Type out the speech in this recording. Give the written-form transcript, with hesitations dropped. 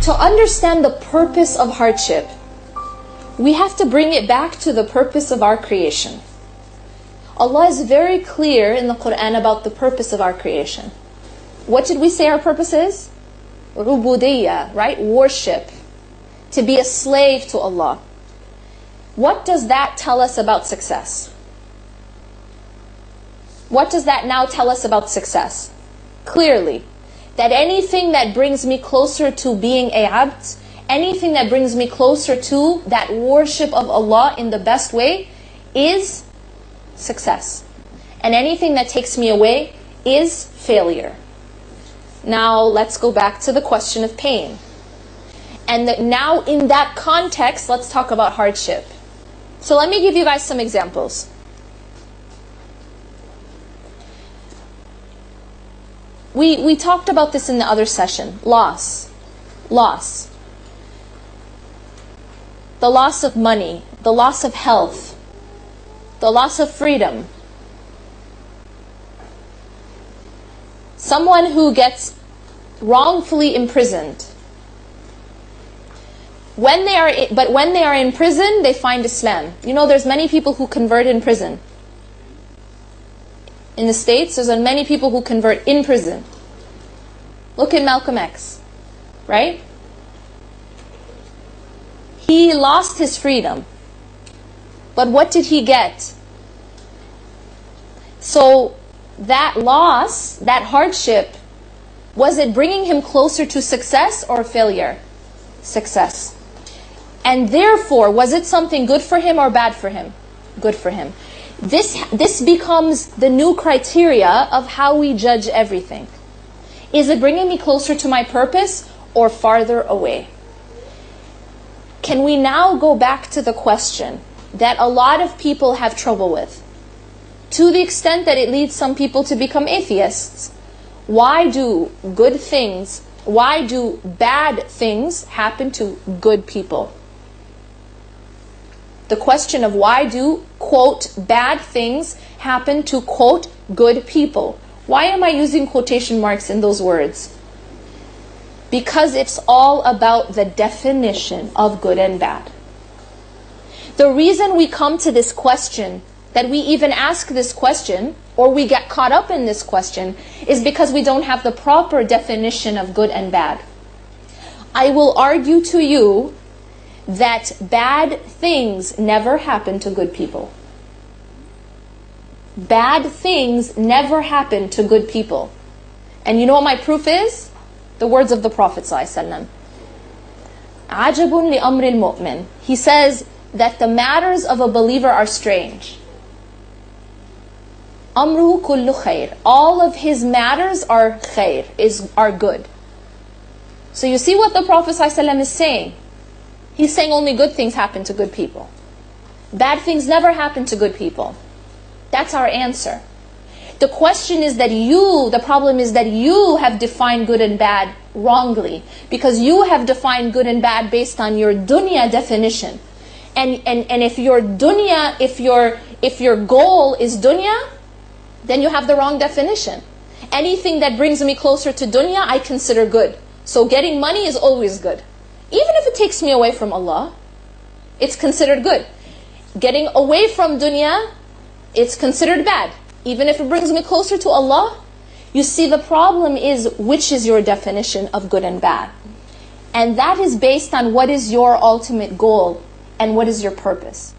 To understand the purpose of hardship, we have to bring it back to the purpose of our creation. Allah is very clear in the Quran about the purpose of our creation. What did we say our purpose is? Ubudiyya, right? Worship. To be a slave to Allah. What does that tell us about success? What does that now tell us about success? Clearly, that anything that brings me closer to being a abd, anything that brings me closer to that worship of Allah in the best way is success. And anything that takes me away is failure. Now let's go back to the question of pain. And now in that context, let's talk about hardship. So let me give you guys some examples. We talked about this in the other session. Loss. Loss. The loss of money. The loss of health. The loss of freedom. Someone who gets wrongfully imprisoned. When they are in prison, they find Islam. You know, there's many people who convert in prison. In the States, there's many people who convert in prison. Look at Malcolm X, right? He lost his freedom. But what did he get? So that loss, that hardship, was it bringing him closer to success or failure? Success. And therefore, was it something good for him or bad for him? Good for him. This becomes the new criteria of how we judge everything. Is it bringing me closer to my purpose or farther away? Can we now go back to the question that a lot of people have trouble with, to the extent that it leads some people to become atheists? Why do bad things happen to good people? The question of why do, quote, bad things happen to, quote, good people. Why am I using quotation marks in those words? Because it's all about the definition of good and bad. The reason we come to this question, that we even ask this question, or we get caught up in this question, is because we don't have the proper definition of good and bad. I will argue to you that bad things never happen to good people. Bad things never happen to good people. And you know what my proof is? The words of the Prophet ﷺ. عَجَبٌ لِأَمْرِ الْمُؤْمِنِ. He says that the matters of a believer are strange. أَمْرُهُ كُلُّ خَيْرٍ. All of his matters are khair, are good. So you see what the Prophet ﷺ is saying? He's saying only good things happen to good people. Bad things never happen to good people. That's our answer. The question is that the problem is that you have defined good and bad wrongly, because you have defined good and bad based on your dunya definition. And if your dunya, if your goal is dunya, then you have the wrong definition. Anything that brings me closer to dunya, I consider good. So getting money is always good. Even if it takes me away from Allah, it's considered good. Getting away from dunya, it's considered bad. Even if it brings me closer to Allah, you see, the problem is, which is your definition of good and bad? And that is based on what is your ultimate goal and what is your purpose.